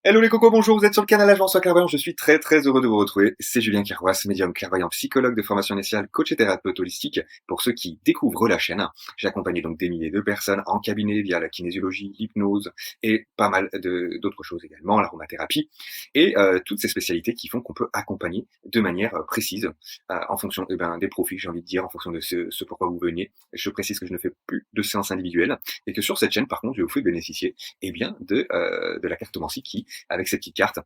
Hello les cocos, bonjour, vous êtes sur le canal Agence Clairvoyant, je suis très heureux de vous retrouver. C'est Julien Kerwas, médium clairvoyant, psychologue de formation initiale, coach et thérapeute holistique. Pour ceux qui découvrent la chaîne, j'ai accompagné donc des milliers de personnes en cabinet via la kinésiologie, l'hypnose et pas mal d'autres choses également, l'aromathérapie et toutes ces spécialités qui font qu'on peut accompagner de manière précise en fonction des profils, j'ai envie de dire, en fonction de ce pourquoi vous veniez. Je précise que je ne fais plus de séances individuelles et que sur cette chaîne, par contre, je vous fais bénéficier de la cartomancie qui, avec ces petites cartes,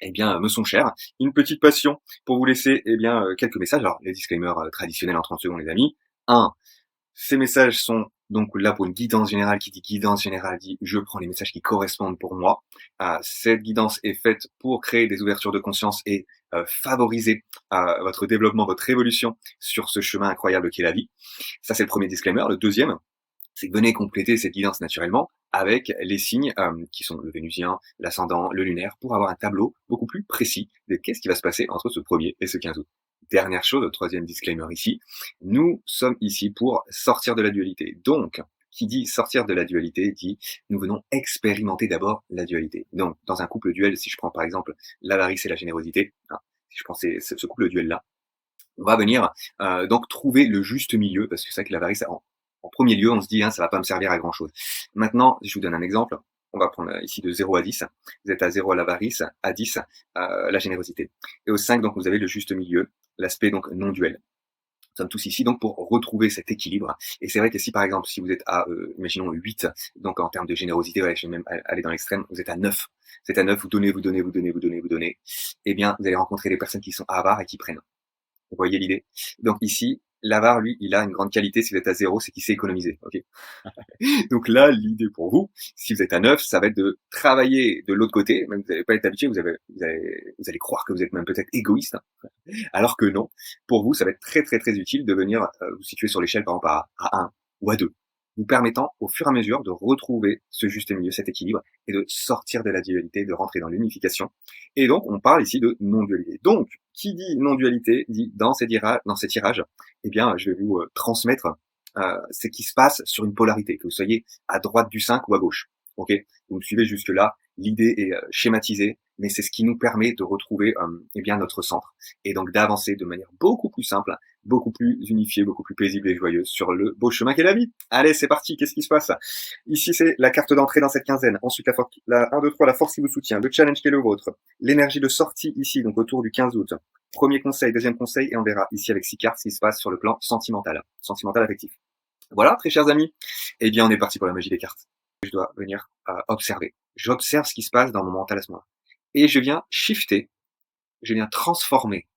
me sont chères. Une petite passion pour vous laisser quelques messages. Alors, les disclaimers traditionnels en 30 secondes, les amis. 1. Ces messages sont donc là pour une guidance générale. Qui dit guidance générale dit je prends les messages qui correspondent pour moi. Cette guidance est faite pour créer des ouvertures de conscience et favoriser votre développement, votre évolution sur ce chemin incroyable qu'est la vie. Ça, c'est le premier disclaimer. Le deuxième, c'est que venez compléter cette guidance naturellement avec les signes qui sont le vénusien, l'ascendant, le lunaire, pour avoir un tableau beaucoup plus précis de qu'est-ce qui va se passer entre ce 1er et ce 15 août. Dernière chose, le troisième disclaimer ici, nous sommes ici pour sortir de la dualité. Donc, qui dit sortir de la dualité dit nous venons expérimenter d'abord la dualité. Donc, dans un couple duel, si je prends par exemple l'avarice et la générosité, si je prends ce couple duel-là, on va venir donc trouver le juste milieu, parce que c'est vrai que l'avarice, en premier lieu, on se dit, ça va pas me servir à grand chose. Maintenant, je vous donne un exemple. On va prendre ici de 0 à 10. Vous êtes à 0 à l'avarice, à 10 la générosité. Et au 5, donc, vous avez le juste milieu, l'aspect donc non duel. Nous sommes tous ici donc pour retrouver cet équilibre. Et c'est vrai que si par exemple, si vous êtes à, imaginons 8, donc en termes de générosité, ouais, je vais même aller dans l'extrême, vous êtes à 9. Vous êtes à 9, vous donnez, eh bien, vous allez rencontrer des personnes qui sont avares et qui prennent. Vous voyez l'idée? Donc ici, l'avare, lui, il a une grande qualité. Si vous êtes à 0, c'est qu'il sait économiser. Okay. Donc là, l'idée pour vous, si vous êtes à 9, ça va être de travailler de l'autre côté. Même vous n'allez pas être habitué, vous allez croire que vous êtes même peut-être égoïste, alors que non. Pour vous, ça va être très utile de venir vous situer sur l'échelle, par exemple, à 1 ou à 2, vous permettant au fur et à mesure de retrouver ce juste milieu, cet équilibre, et de sortir de la dualité, de rentrer dans l'unification. Et donc, on parle ici de non-dualité. Donc, qui dit non-dualité dit dans ces tirages, je vais vous transmettre ce qui se passe sur une polarité, que vous soyez à droite du 5 ou à gauche. Ok, vous me suivez jusque-là, l'idée est schématisée, mais c'est ce qui nous permet de retrouver notre centre, et donc d'avancer de manière beaucoup plus simple, beaucoup plus unifiée, beaucoup plus paisible et joyeuse sur le beau chemin qu'est la vie. Allez, c'est parti, qu'est-ce qui se passe? Ici, c'est la carte d'entrée dans cette quinzaine. Ensuite, la 1, 2, 3, la force qui vous soutient, le challenge qui est le vôtre, l'énergie de sortie ici, donc autour du 15 août. Premier conseil, deuxième conseil, et on verra ici avec 6 cartes ce qui se passe sur le plan sentimental affectif. Voilà, très chers amis. Eh bien, on est parti pour la magie des cartes. Je dois venir observer. J'observe ce qui se passe dans mon mental à ce moment-là. Et je viens shifter, je viens transformer.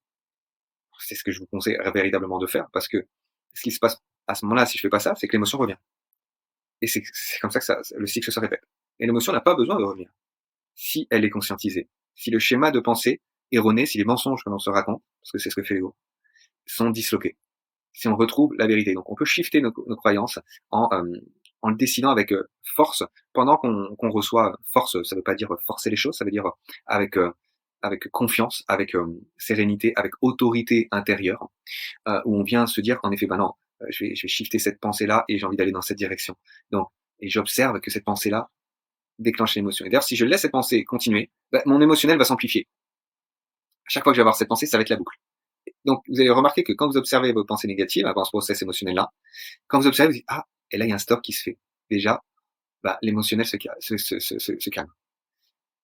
C'est ce que je vous conseille véritablement de faire, parce que ce qui se passe à ce moment-là, si je fais pas ça, c'est que l'émotion revient. Et c'est comme ça que le cycle se répète. Et l'émotion n'a pas besoin de revenir. Si elle est conscientisée, si le schéma de pensée erroné, si les mensonges que l'on se raconte, parce que c'est ce que fait l'ego, sont disloqués, si on retrouve la vérité. Donc on peut shifter nos croyances en le décidant avec force, pendant qu'on reçoit force. Ça veut pas dire forcer les choses, ça veut dire avec confiance, avec sérénité, avec autorité intérieure, où on vient se dire en effet, non, je vais shifter cette pensée-là et j'ai envie d'aller dans cette direction. Donc, et j'observe que cette pensée-là déclenche l'émotion. Et d'ailleurs, si je laisse cette pensée continuer, mon émotionnel va s'amplifier. À chaque fois que je vais avoir cette pensée, ça va être la boucle. Donc, vous allez remarquer que quand vous observez vos pensées négatives avant ce process émotionnel-là, quand vous observez, vous dites, et là, il y a un stop qui se fait. Déjà, l'émotionnel se calme.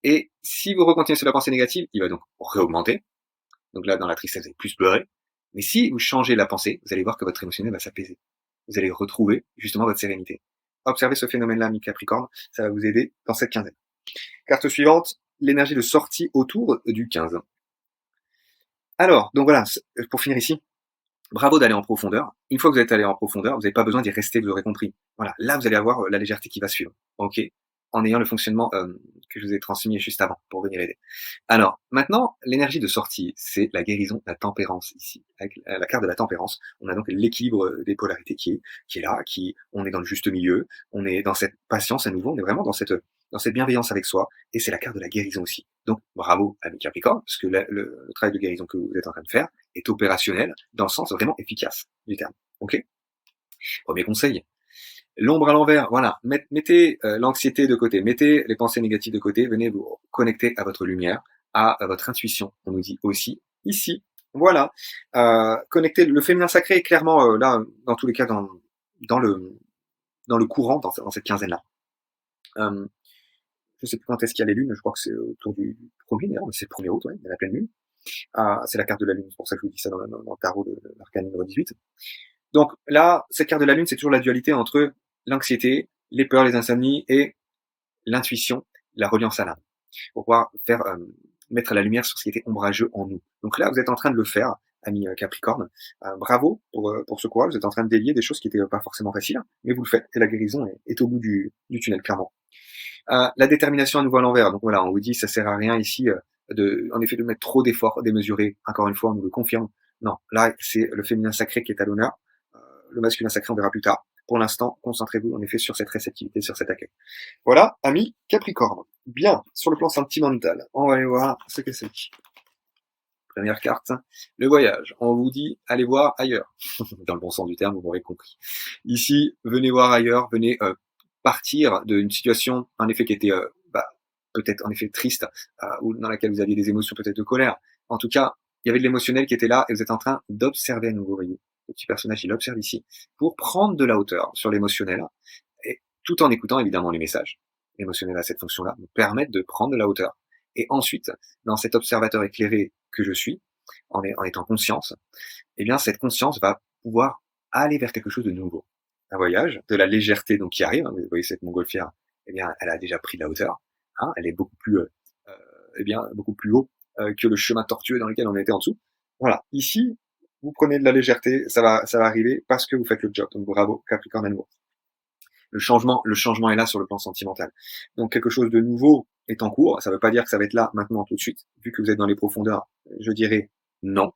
Et si vous recontinuez sur la pensée négative, il va donc réaugmenter. Donc là, dans la tristesse, vous allez plus pleurer. Mais si vous changez la pensée, vous allez voir que votre émotionnel va s'apaiser. Vous allez retrouver, justement, votre sérénité. Observez ce phénomène-là, mi-Capricorne. Ça va vous aider dans cette quinzaine. Carte suivante, l'énergie de sortie autour du 15. Alors, donc voilà, pour finir ici, bravo d'aller en profondeur. Une fois que vous êtes allé en profondeur, vous n'avez pas besoin d'y rester, vous aurez compris. Voilà, là vous allez avoir la légèreté qui va suivre. Ok, en ayant le fonctionnement que je vous ai transmis juste avant pour venir aider. Alors, maintenant, l'énergie de sortie, c'est la guérison de la tempérance ici. Avec la carte de la tempérance, on a donc l'équilibre des polarités qui est là, on est dans le juste milieu, on est dans cette patience à nouveau, on est vraiment dans cette bienveillance avec soi, et c'est la carte de la guérison aussi. Donc, bravo à Capricorne, parce que le travail de guérison que vous êtes en train de faire est opérationnel dans le sens vraiment efficace du terme. Ok ? Premier conseil, L'ombre à l'envers, voilà. Mettez l'anxiété de côté, mettez les pensées négatives de côté, venez vous connecter à votre lumière, à votre intuition. On nous dit aussi ici. Voilà. Connecter le féminin sacré est clairement là, dans tous les cas, dans le dans le courant, dans cette quinzaine-là. Je sais plus quand est-ce qu'il y a les lunes, je crois que c'est autour du 1er d'ailleurs, mais c'est le 1er août, ouais, il y a la pleine lune. C'est la carte de la lune, c'est pour ça que je vous dis ça dans le tarot de l'arcane numéro 18. Donc là, cette carte de la lune, c'est toujours la dualité entre l'anxiété, les peurs, les insomnies et l'intuition, la reliance à l'âme, pour pouvoir faire mettre la lumière sur ce qui était ombrageux en nous. Donc là, vous êtes en train de le faire, ami Capricorne. Bravo pour ce courage, vous êtes en train de délier des choses qui n'étaient pas forcément faciles, mais vous le faites, et la guérison est au bout du tunnel, clairement. La détermination à nouveau à l'envers, donc voilà, on vous dit ça sert à rien ici en effet de mettre trop d'efforts démesurés, encore une fois, on nous le confirme. Non, là, c'est le féminin sacré qui est à l'honneur, le masculin sacré, on verra plus tard. Pour l'instant, concentrez-vous en effet sur cette réceptivité, sur cet accueil. Voilà, ami Capricorne. Bien, sur le plan sentimental, on va aller voir ce que c'est. Première carte, le voyage. On vous dit, allez voir ailleurs. Dans le bon sens du terme, vous m'aurez compris. Ici, venez voir ailleurs, venez partir d'une situation, en effet, qui était peut-être en effet triste, ou dans laquelle vous aviez des émotions peut-être de colère. En tout cas, il y avait de l'émotionnel qui était là, et vous êtes en train d'observer à nouveau, vous voyez. Le petit personnage, il observe ici, pour prendre de la hauteur sur l'émotionnel, et tout en écoutant évidemment les messages. L'émotionnel a cette fonction-là, nous permettre de prendre de la hauteur. Et ensuite, dans cet observateur éclairé que je suis, en étant conscience, eh bien cette conscience va pouvoir aller vers quelque chose de nouveau. Un voyage, de la légèreté donc qui arrive, hein, vous voyez cette montgolfière, eh bien elle a déjà pris de la hauteur, hein, elle est beaucoup plus beaucoup plus haut que le chemin tortueux dans lequel on était en dessous. Voilà, ici, vous prenez de la légèreté, ça va arriver parce que vous faites le job. Donc bravo, Capricorne à nouveau. Le changement est là sur le plan sentimental. Donc quelque chose de nouveau est en cours. Ça ne veut pas dire que ça va être là maintenant tout de suite. Vu que vous êtes dans les profondeurs, je dirais non.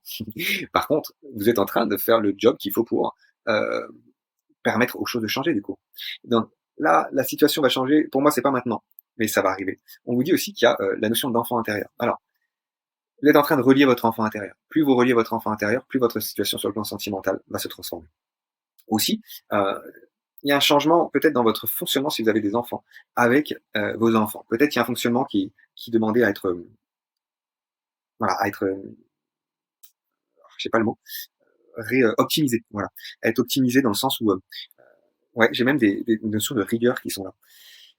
Par contre, vous êtes en train de faire le job qu'il faut pour permettre aux choses de changer du coup. Donc là, la situation va changer. Pour moi, c'est pas maintenant, mais ça va arriver. On vous dit aussi qu'il y a la notion d'enfant intérieur. Alors, vous êtes en train de relier votre enfant intérieur. Plus vous reliez votre enfant intérieur, plus votre situation sur le plan sentimental va se transformer. Aussi, il y a un changement peut-être dans votre fonctionnement si vous avez des enfants, avec vos enfants. Peut-être qu'il y a un fonctionnement qui demandait à être, voilà, à être, je sais pas le mot, optimisé, voilà, à être optimisé dans le sens où, ouais, j'ai même des notions de rigueur qui sont là.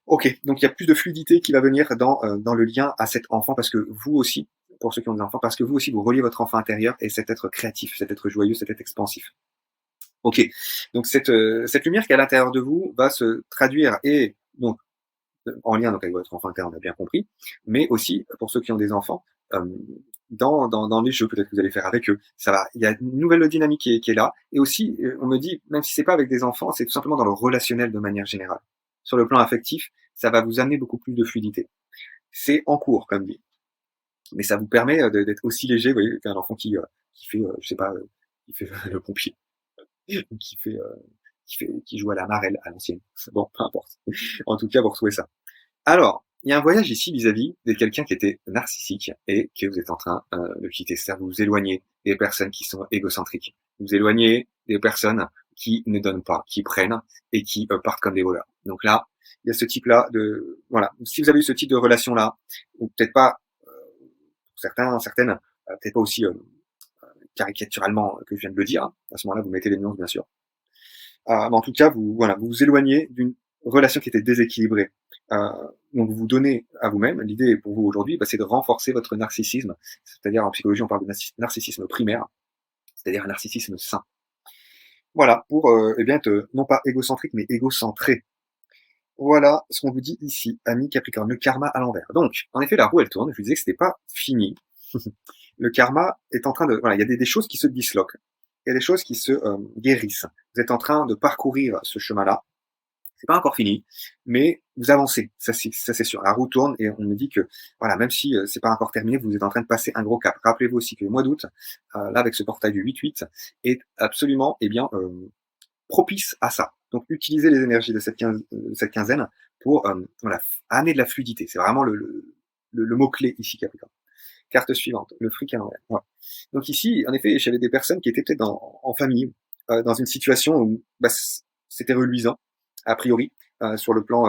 Ok, donc il y a plus de fluidité qui va venir dans le lien à cet enfant, parce que vous aussi, pour ceux qui ont des enfants, parce que vous aussi, vous reliez votre enfant intérieur et cet être créatif, cet être joyeux, cet être expansif. Ok, donc cette lumière qui est à l'intérieur de vous va se traduire et donc en lien donc avec votre enfant interne, on a bien compris, mais aussi pour ceux qui ont des enfants, dans les jeux peut-être que vous allez faire avec eux, ça va, il y a une nouvelle dynamique qui est là, et aussi on me dit même si c'est pas avec des enfants, c'est tout simplement dans le relationnel de manière générale. Sur le plan affectif, ça va vous amener beaucoup plus de fluidité. C'est en cours comme dit, mais ça vous permet d'être aussi léger, vous voyez, qu'un enfant qui fait, je sais pas, qui fait le pompier, qui fait qui joue à la marelle à l'ancienne. Bon, peu importe. En tout cas, vous retrouvez ça. Alors, il y a un voyage ici vis-à-vis de quelqu'un qui était narcissique et que vous êtes en train de quitter. C'est-à-dire vous vous éloignez des personnes qui sont égocentriques. Vous vous éloignez des personnes qui ne donnent pas, qui prennent et qui partent comme des voleurs. Donc là, il y a ce type-là de... Voilà. Si vous avez eu ce type de relation-là, ou peut-être pas, certaines, peut-être pas aussi caricaturalement que je viens de le dire, à ce moment-là, vous mettez les nuances, bien sûr. Mais en tout cas, vous vous éloignez d'une relation qui était déséquilibrée. Donc vous vous donnez à vous-même. L'idée pour vous aujourd'hui, c'est de renforcer votre narcissisme. C'est-à-dire en psychologie, on parle de narcissisme primaire, c'est-à-dire un narcissisme sain. Voilà, pour bien être non pas égocentrique, mais égocentré. Voilà ce qu'on vous dit ici, ami Capricorne, le karma à l'envers. Donc, en effet, la roue elle tourne. Je vous disais que c'était pas fini. Le karma est en train de, voilà, il y a des choses qui se disloquent. Il y a des choses qui se guérissent. Vous êtes en train de parcourir ce chemin-là. C'est pas encore fini, mais vous avancez, ça c'est sûr. La roue tourne et on me dit que voilà, même si c'est pas encore terminé, vous êtes en train de passer un gros cap. Rappelez-vous aussi que le mois d'août, là avec ce portail du 8-8, est absolument propice à ça. Donc utilisez les énergies de cette quinzaine pour voilà, amener de la fluidité. C'est vraiment le mot-clé ici, Capricorne. Carte suivante, le fric à l'envers. Ouais. Donc ici, en effet, j'avais des personnes qui étaient peut-être en famille, dans une situation où c'était reluisant. a priori, sur le plan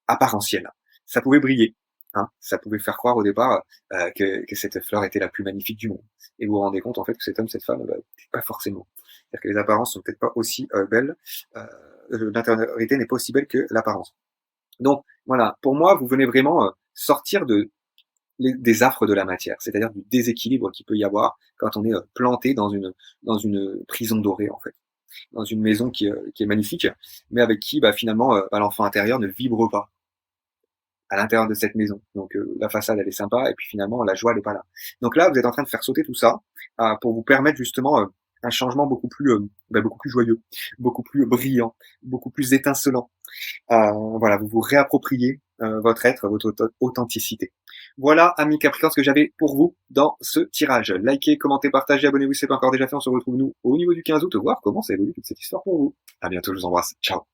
apparentiel. Ça pouvait briller, hein, ça pouvait faire croire au départ que cette fleur était la plus magnifique du monde. Et vous vous rendez compte en fait que cet homme, cette femme, pas forcément. C'est-à-dire que les apparences sont peut-être pas aussi belles, l'intériorité n'est pas aussi belle que l'apparence. Donc voilà, pour moi, vous venez vraiment sortir des affres de la matière, c'est-à-dire du déséquilibre qu'il peut y avoir quand on est planté dans une prison dorée en fait, dans une maison qui est magnifique, mais avec qui finalement l'enfant intérieur ne vibre pas à l'intérieur de cette maison. Donc la façade elle est sympa et puis finalement la joie elle est pas là. Donc là vous êtes en train de faire sauter tout ça pour vous permettre justement un changement beaucoup plus joyeux, beaucoup plus brillant, beaucoup plus étincelant. Voilà, vous vous réappropriez votre être, votre authenticité. Voilà, amis Capricorne, ce que j'avais pour vous dans ce tirage. Likez, commentez, partagez, abonnez-vous si ce n'est pas encore déjà fait. On se retrouve nous au niveau du 15 août, voir comment ça évolue toute cette histoire pour vous. À bientôt, je vous embrasse. Ciao.